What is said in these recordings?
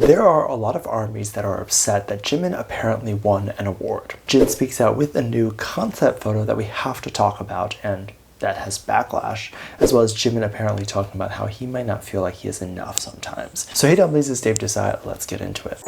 There are a lot of armies that are upset that Jimin apparently won an award. Jin speaks out with a new concept photo that we have to talk about, and that has backlash, as well as Jimin apparently talking about how he might not feel like he is enough sometimes. So hey Dumplings, it's Dave Desai, let's get into it.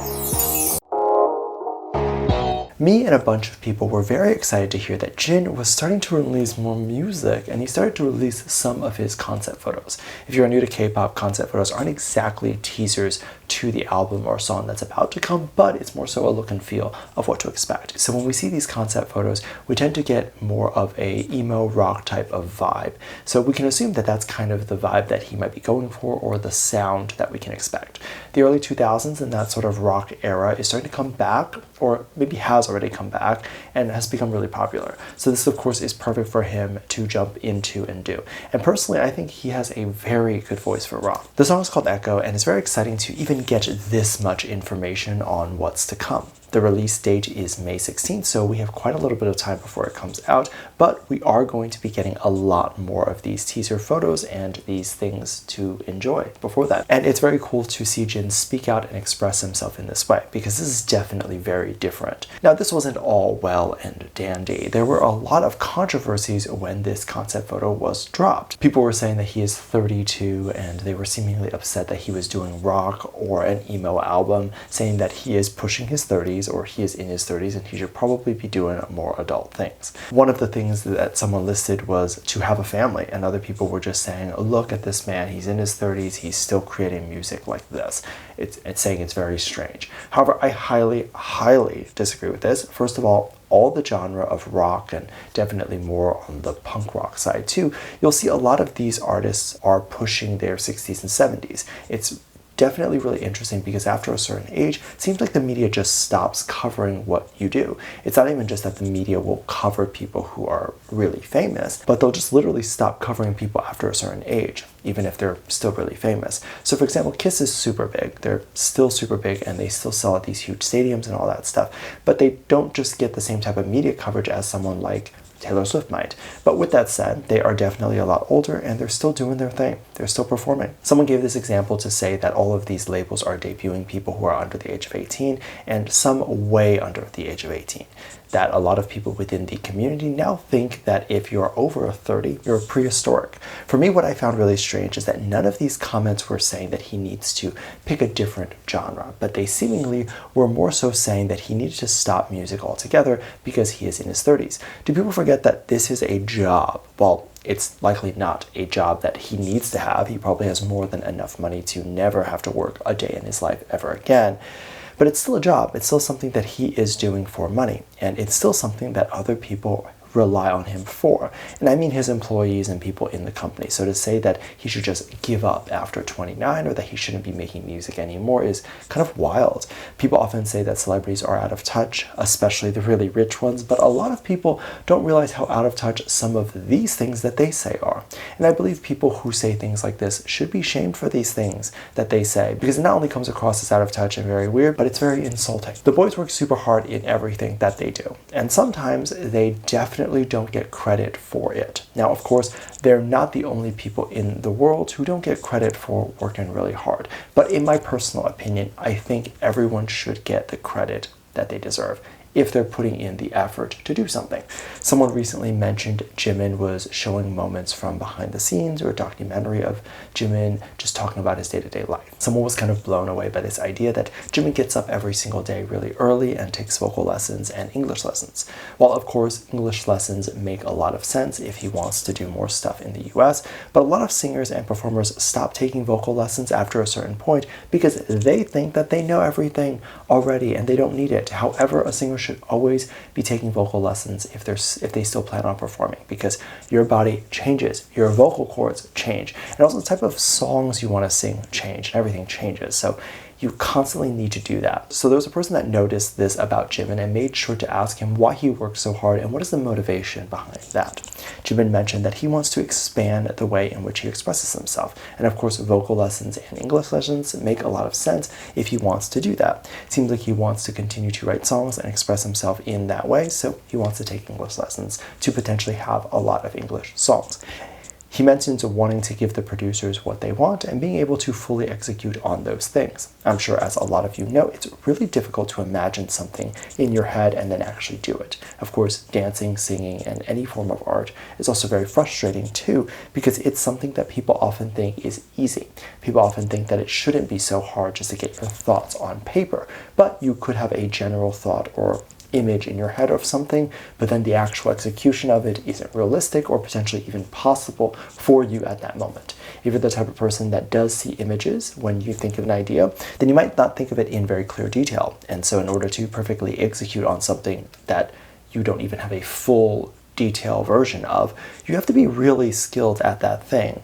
Me and a bunch of people were very excited to hear that Jin was starting to release more music, and he started to release some of his concept photos. If you're new to K-pop, concept photos aren't exactly teasers to the album or song that's about to come, but it's more so a look and feel of what to expect. So when we see these concept photos, we tend to get more of a emo rock type of vibe. So we can assume that that's kind of the vibe that he might be going for, or the sound that we can expect. The early 2000s and that sort of rock era is starting to come back, or maybe has already come back, and has become really popular. So this of course is perfect for him to jump into and do. And personally, I think he has a very good voice for rock. The song is called Echo, and it's very exciting to even get this much information on what's to come. The release date is May 16th, so we have quite a little bit of time before it comes out, but we are going to be getting a lot more of these teaser photos and these things to enjoy before that. And it's very cool to see Jin speak out and express himself in this way, because this is definitely very different. Now, this wasn't all well and dandy. There were a lot of controversies when this concept photo was dropped. People were saying that he is 32, and they were seemingly upset that he was doing rock or an emo album, saying that he is pushing his 30s, or he is in his 30s, and he should probably be doing more adult things. One of the things that someone listed was to have a family, and other people were just saying, look at this man, he's in his 30s, he's still creating music like this. It's saying it's very strange. However, I highly disagree with this. First of all the genre of rock, and definitely more on the punk rock side too, you'll see a lot of these artists are pushing their 60s and 70s. It's definitely really interesting because after a certain age, it seems like the media just stops covering what you do. It's not even just that the media will cover people who are really famous, but they'll just literally stop covering people after a certain age, even if they're still really famous. So for example, Kiss is super big. They're still super big, and they still sell at these huge stadiums and all that stuff, but they don't just get the same type of media coverage as someone like Taylor Swift might. But with that said, they are definitely a lot older, and they're still doing their thing. They're still performing. Someone gave this example to say that all of these labels are debuting people who are under the age of 18, and some way under the age of 18. That a lot of people within the community now think that if you're over 30, you're prehistoric. For me, what I found really strange is that none of these comments were saying that he needs to pick a different genre, but they seemingly were more so saying that he needed to stop music altogether because he is in his 30s. Do people forget that this is a job? Well, it's likely not a job that he needs to have. He probably has more than enough money to never have to work a day in his life ever again. But it's still a job. It's still something that he is doing for money. And it's still something that other people rely on him for. And I mean his employees and people in the company. So to say that he should just give up after 29, or that he shouldn't be making music anymore, is kind of wild. People often say that celebrities are out of touch, especially the really rich ones, but a lot of people don't realize how out of touch some of these things that they say are. And I believe people who say things like this should be shamed for these things that they say, because it not only comes across as out of touch and very weird, but it's very insulting. The boys work super hard in everything that they do, and sometimes they definitely don't get credit for it. Now, of course, they're not the only people in the world who don't get credit for working really hard. But in my personal opinion, I think everyone should get the credit that they deserve if they're putting in the effort to do something. Someone recently mentioned Jimin was showing moments from behind the scenes, or a documentary of Jimin just talking about his day-to-day life. Someone was kind of blown away by this idea that Jimin gets up every single day really early and takes vocal lessons and English lessons. While of course English lessons make a lot of sense if he wants to do more stuff in the US, but a lot of singers and performers stop taking vocal lessons after a certain point because they think that they know everything already and they don't need it. However, a singer should always be taking vocal lessons if they still plan on performing, because your body changes, your vocal cords change, and also the type of songs you want to sing change, and everything changes. So you constantly need to do that. So there was a person that noticed this about Jimin and made sure to ask him why he works so hard and what is the motivation behind that. Jimin mentioned that he wants to expand the way in which he expresses himself. And of course, vocal lessons and English lessons make a lot of sense if he wants to do that. It seems like he wants to continue to write songs and express himself in that way, so he wants to take English lessons to potentially have a lot of English songs. He mentions wanting to give the producers what they want and being able to fully execute on those things. I'm sure, as a lot of you know, it's really difficult to imagine something in your head and then actually do it. Of course, dancing, singing, and any form of art is also very frustrating too, because it's something that people often think is easy. People often think that it shouldn't be so hard just to get your thoughts on paper, but you could have a general thought or image in your head of something, but then the actual execution of it isn't realistic or potentially even possible for you at that moment. If you're the type of person that does see images when you think of an idea, then you might not think of it in very clear detail. And so in order to perfectly execute on something that you don't even have a full detail version of, you have to be really skilled at that thing.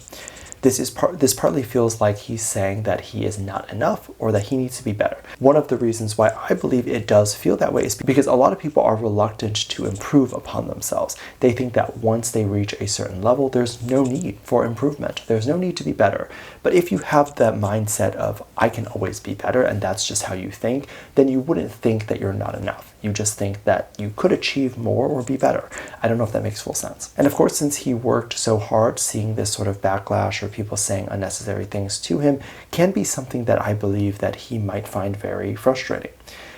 This partly feels like he's saying that he is not enough or that he needs to be better. One of the reasons why I believe it does feel that way is because a lot of people are reluctant to improve upon themselves. They think that once they reach a certain level, there's no need for improvement. There's no need to be better. But if you have that mindset of, I can always be better, and that's just how you think, then you wouldn't think that you're not enough. You just think that you could achieve more or be better. I don't know if that makes full sense. And of course, since he worked so hard, seeing this sort of backlash or people saying unnecessary things to him can be something that I believe that he might find very frustrating.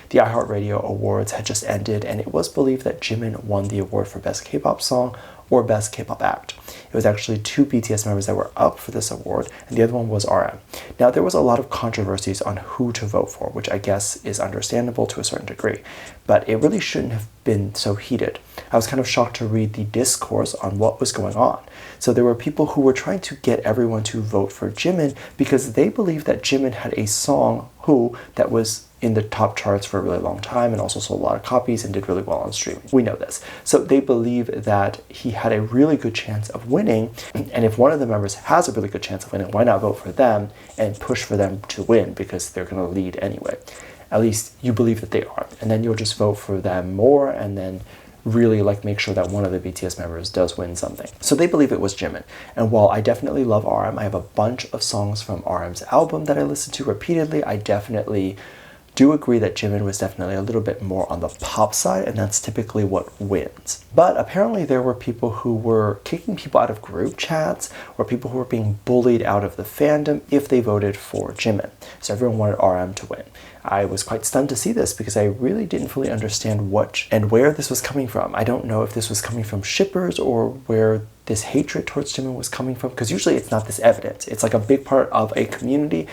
The iHeartRadio Awards had just ended, and it was believed that Jimin won the award for Best K-pop Song or Best K-pop Act. It was actually 2 BTS members that were up for this award, and the other one was RM. Now, there was a lot of controversies on who to vote for, which I guess is understandable to a certain degree, but it really shouldn't have been so heated. I was kind of shocked to read the discourse on what was going on. So there were people who were trying to get everyone to vote for Jimin because they believed that Jimin had a song that was in the top charts for a really long time and also sold a lot of copies and did really well on streaming. We know this. So they believe that he had a really good chance of winning, and if one of the members has a really good chance of winning, why not vote for them and push for them to win because they're going to lead anyway. At least you believe that they are, and then you'll just vote for them more and then really make sure that one of the BTS members does win something. So they believe it was Jimin. And while I definitely love RM, I have a bunch of songs from RM's album that I listen to repeatedly, I definitely do agree that Jimin was definitely a little bit more on the pop side, and that's typically what wins. But apparently there were people who were kicking people out of group chats or people who were being bullied out of the fandom if they voted for Jimin. So everyone wanted RM to win. I was quite stunned to see this because I really didn't fully understand what and where this was coming from. I don't know if this was coming from shippers or where this hatred towards Jimin was coming from, because usually it's not this evident. It's like a big part of a community,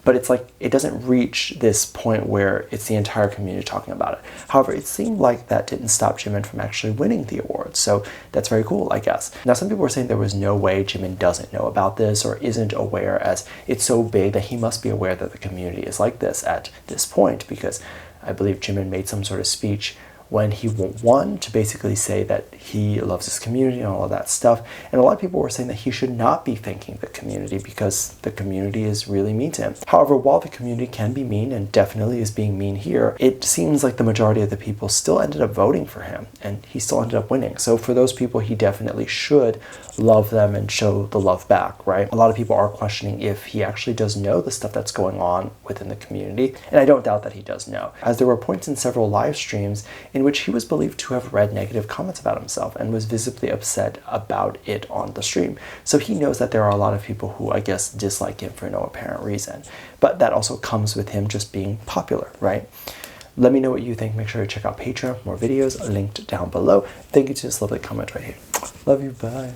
but it's like it doesn't reach this point where it's the entire community talking about it. However, it seemed like that didn't stop Jimin from actually winning the award, so that's very cool, I guess. Now, some people were saying there was no way Jimin doesn't know about this or isn't aware, as it's so big that he must be aware that the community is like this at this point, because I believe Jimin made some sort of speech when he won to basically say that he loves his community and all of that stuff. And a lot of people were saying that he should not be thanking the community because the community is really mean to him. However, while the community can be mean and definitely is being mean here, it seems like the majority of the people still ended up voting for him and he still ended up winning. So for those people, he definitely should love them and show the love back, right? A lot of people are questioning if he actually does know the stuff that's going on within the community, and I don't doubt that he does know, as there were points in several live streams in which he was believed to have read negative comments about himself and was visibly upset about it on the stream. So he knows that there are a lot of people who, I guess, dislike him for no apparent reason. But that also comes with him just being popular, right? Let me know what you think. Make sure to check out Patreon, more videos linked down below. Thank you to this lovely comment right here. Love you, bye.